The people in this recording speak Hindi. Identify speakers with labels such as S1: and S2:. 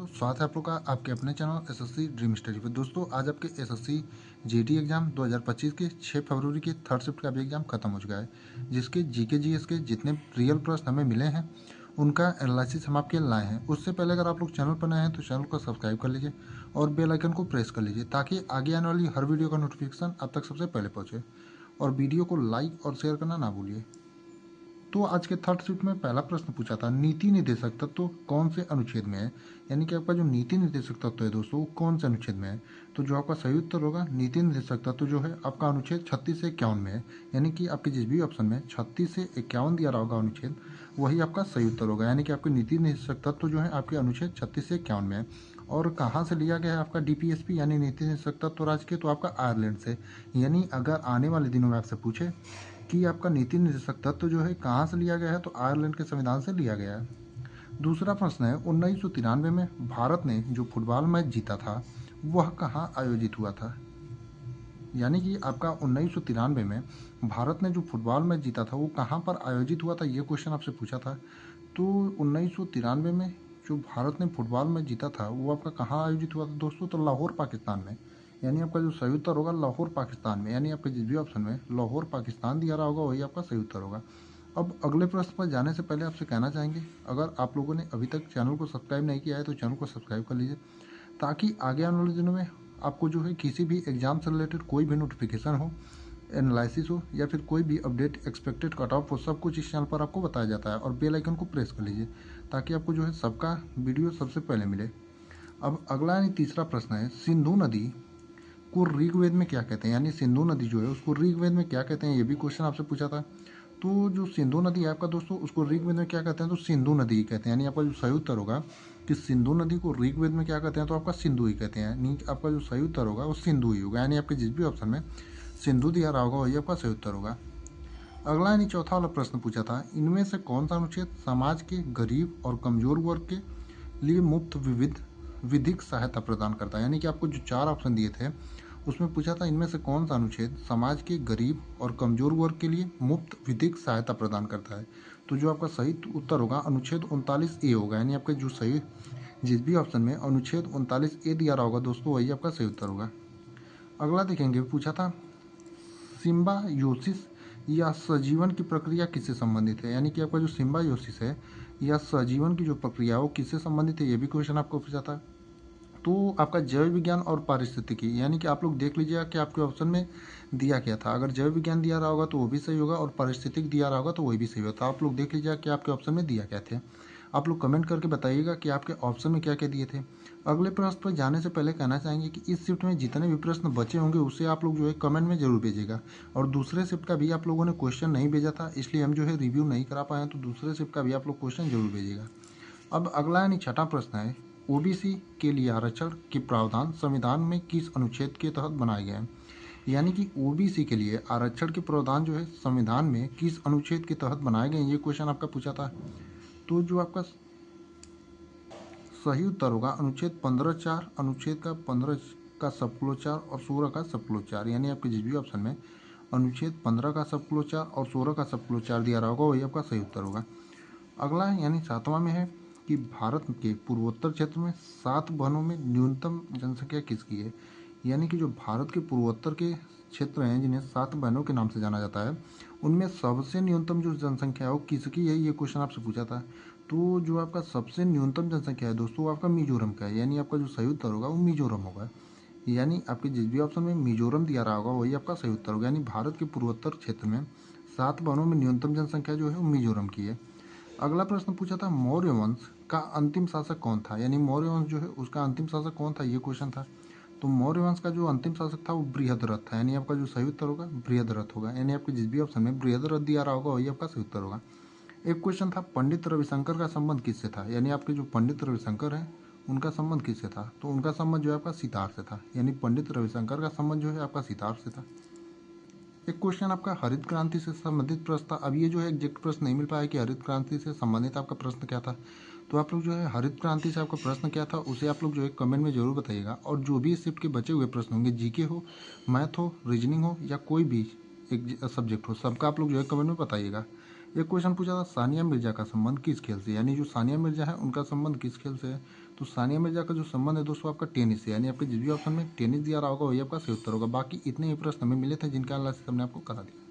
S1: स्वागत है आप लोग का आपके अपने चैनल एसएससी ड्रीम स्टडी पर। दोस्तों आज आपके एसएससी जीडी एग्जाम 2025 के 6 फरवरी के थर्ड शिफ्ट का भी एग्जाम खत्म हो चुका है, जिसके जीके जीएस के जितने रियल प्रश्न हमें मिले हैं उनका एनालिसिस हम आपके लाए हैं। उससे पहले अगर आप लोग चैनल पर नए हैं तो चैनल को सब्सक्राइब कर लीजिए और बेल आइकन को प्रेस कर लीजिए ताकि आगे आने वाली हर वीडियो का नोटिफिकेशन आप तक सबसे पहले पहुँचे। और वीडियो को लाइक और शेयर करना ना भूलिए। तो आज के थर्ड शिफ्ट में पहला प्रश्न पूछा था, नीति निर्देशक तत्व कौन से अनुच्छेद में है, यानी कि आपका जो नीति निर्देशक तत्व है दोस्तों वो कौन से अनुच्छेद में है। तो जो आपका सही उत्तर होगा नीति निर्देशक तत्व जो है आपका अनुच्छेद 36 से 51 में है, यानी कि आपके जिस भी ऑप्शन में 36 से 51 दिया रहा होगा अनुच्छेद वही आपका सही उत्तर होगा, यानी कि आपके नीति निर्देशक तत्व जो है आपके अनुच्छेद 36 से 51 में है। और कहाँ से लिया गया है आपका डीपीएसपी यानी नीति निर्देशक तत्व राज्य के, तो आपका आयरलैंड से। यानी अगर आने वाले दिनों में आपसे पूछे कि आपका नीति निर्देशक तत्व जो है कहाँ से लिया गया है तो आयरलैंड के संविधान से लिया गया है। दूसरा प्रश्न है 1993 में भारत ने जो फुटबॉल मैच जीता था वह कहाँ आयोजित हुआ था, यानी कि आपका 1993 में भारत ने जो फुटबॉल मैच जीता था वो कहाँ पर आयोजित हुआ था, ये क्वेश्चन आपसे पूछा था। तो 1993 में जो भारत ने फुटबॉल मैच जीता था वो आपका कहाँ आयोजित हुआ था दोस्तों, तो लाहौर पाकिस्तान में। यानी आपका जो सही उत्तर होगा लाहौर पाकिस्तान में, यानी आपके जिस भी ऑप्शन में लाहौर पाकिस्तान दिया रहा होगा वही आपका सही उत्तर होगा। अब अगले प्रश्न पर जाने से पहले आपसे कहना चाहेंगे अगर आप लोगों ने अभी तक चैनल को सब्सक्राइब नहीं किया है तो चैनल को सब्सक्राइब कर लीजिए ताकि आगे आने वाले दिनों में आपको जो है किसी भी एग्जाम से रिलेटेड कोई भी नोटिफिकेशन हो, एनालिसिस हो या फिर कोई भी अपडेट एक्सपेक्टेड कट ऑफ हो, सब कुछ इस चैनल पर आपको बताया जाता है। और बेल आइकन को प्रेस कर लीजिए ताकि आपको जो है सबका वीडियो सबसे पहले मिले। अब अगला यानी तीसरा प्रश्न है, सिंधु नदी को ऋग्वेद में क्या कहते हैं, यानी सिंधु नदी जो है उसको ऋग्वेद में क्या कहते हैं, ये भी क्वेश्चन आपसे पूछा था। तो जो सिंधु नदी है आपका दोस्तों उसको ऋग्वेद में क्या कहते हैं, तो सिंधु नदी ही कहते हैं। यानी आपका जो सही उत्तर होगा कि सिंधु नदी को ऋग्वेद में क्या कहते हैं, तो आपका सिंधु ही कहते हैं। यानी आपका जो सही उत्तर होगा वो सिंधु ही होगा, यानी आपके जिस भी ऑप्शन में सिंधु दिया रहा होगा वही आपका सही उत्तर होगा। अगला यानी चौथा वाला प्रश्न पूछा था, इनमें से कौन सा अनुच्छेद समाज के गरीब और कमजोर वर्ग के लिए मुफ्त विधिक सहायता प्रदान करता है। यानी कि आपको जो 4 ऑप्शन दिए थे उसमें पूछा था इनमें से कौन सा अनुच्छेद समाज के गरीब और कमजोर वर्ग के लिए मुफ्त विधिक सहायता प्रदान करता है। तो जो आपका सही उत्तर होगा अनुच्छेद 39A होगा, यानी आपके जो सही जिस भी ऑप्शन में अनुच्छेद 39A दिया रहा होगा दोस्तों वही आपका सही उत्तर होगा। अगला देखेंगे, पूछा था सिम्बायोसिस या सहजीवन की प्रक्रिया किससे संबंधित है। यानी कि आपका जो सिम्बायोसिस है या सहजीवन की जो प्रक्रिया है वो किससे संबंधित है, ये भी क्वेश्चन आपको पूछा था। तो आपका जैव विज्ञान और पारिस्थितिकी, यानी कि आप लोग देख लीजिएगा कि आपके ऑप्शन में दिया क्या था। अगर जैव विज्ञान दिया रहा होगा तो वो भी सही होगा और पारिस्थितिक दिया रहा होगा तो वही भी सही होगा। तो आप लोग देख लीजिएगा कि आपके ऑप्शन में दिया क्या थे। आप लोग कमेंट करके बताइएगा कि आपके ऑप्शन में क्या क्या दिए थे। अगले प्रश्न पर जाने से पहले कहना चाहेंगे कि इस शिफ्ट में जितने भी प्रश्न बचे होंगे उसे आप लोग जो है कमेंट में जरूर भेजिएगा। और दूसरे शिफ्ट का भी आप लोगों ने क्वेश्चन नहीं भेजा था इसलिए हम जो है रिव्यू नहीं करा पाए हैं, तो दूसरे शिफ्ट का भी आप लोग क्वेश्चन जरूर भेजिएगा। अब अगला यानी छठा प्रश्न है, ओबीसी के लिए आरक्षण के प्रावधान संविधान में किस अनुच्छेद के तहत बनाए गए हैं। यानी कि ओबीसी के लिए आरक्षण के प्रावधान जो है संविधान में किस अनुच्छेद के तहत बनाए गए हैं, ये क्वेश्चन आपका पूछा था। तो जो आपका सही उत्तर होगा अनुच्छेद 15(4), अनुच्छेद का 15 का सब क्लोज 4 और 16 का सब क्लोज 4। यानी आपके जिस भी ऑप्शन में अनुच्छेद 15 का सब क्लोज 4 और 16 का सब क्लोज 4 दिया रहा होगा वही आपका सही उत्तर होगा। अगला यानी सातवां में है कि भारत के पूर्वोत्तर क्षेत्र में 7 वनों में न्यूनतम जनसंख्या किसकी है। यानी कि जो भारत के पूर्वोत्तर के क्षेत्र हैं जिन्हें 7 वनों के नाम से जाना जाता है उनमें सबसे न्यूनतम जो जनसंख्या है वो किसकी है, ये क्वेश्चन आपसे पूछा था। तो जो आपका सबसे न्यूनतम जनसंख्या है दोस्तों वो आपका मिजोरम का है, यानी आपका जो सही उत्तर होगा वो मिजोरम होगा। यानी आपके जिस भी ऑप्शन में मिजोरम दिया रहा होगा वही आपका सही उत्तर होगा। यानी भारत के पूर्वोत्तर क्षेत्र में 7 वनों में न्यूनतम जनसंख्या जो है वो मिजोरम की है। अगला प्रश्न पूछा था मौर्य वंश का अंतिम शासक कौन था। यानी मौर्य वंश जो है उसका अंतिम शासक कौन था, ये क्वेश्चन था। तो मौर्य वंश का जो अंतिम शासक था वो बृहद्रथ था, यानी आपका जो सही उत्तर होगा बृहद्रथ होगा। यानी आपके जिस भी ऑप्शन में बृहद्रथ दिया रहा होगा वही आपका सही उत्तर होगा। एक क्वेश्चन था पंडित रविशंकर का संबंध किससे था। यानी आपके जो पंडित रविशंकर हैं उनका संबंध किससे था, तो उनका संबंध जो है आपका सितार से था। यानी पंडित रविशंकर का संबंध जो है आपका सितार से था। एक क्वेश्चन आपका हरित क्रांति से संबंधित प्रश्न था। अब ये जो है एग्जैक्ट प्रश्न नहीं मिल पाया कि हरित क्रांति से संबंधित आपका प्रश्न क्या था। तो आप लोग जो है हरित क्रांति से आपका प्रश्न क्या था उसे आप लोग जो है कमेंट में जरूर बताइएगा। और जो भी इस शिफ्ट के बचे हुए प्रश्न होंगे, जीके हो, मैथ हो, रीजनिंग हो या कोई भी एक सब्जेक्ट हो, सबका आप लोग जो है कमेंट में बताइएगा। एक क्वेश्चन पूछा था सानिया मिर्जा का संबंध किस खेल से। यानी जो सानिया मिर्जा है उनका संबंध किस खेल से है। तो सानिया मिर्जा का जो संबंध है दोस्तों आपका टेनिस से, यानी आपके जिस भी ऑप्शन में टेनिस दिया रहा होगा वही आपका सही उत्तर होगा। बाकी इतने ही प्रश्न हमें मिले थे जिनका एनालिसिस हमने आपको करा दिया।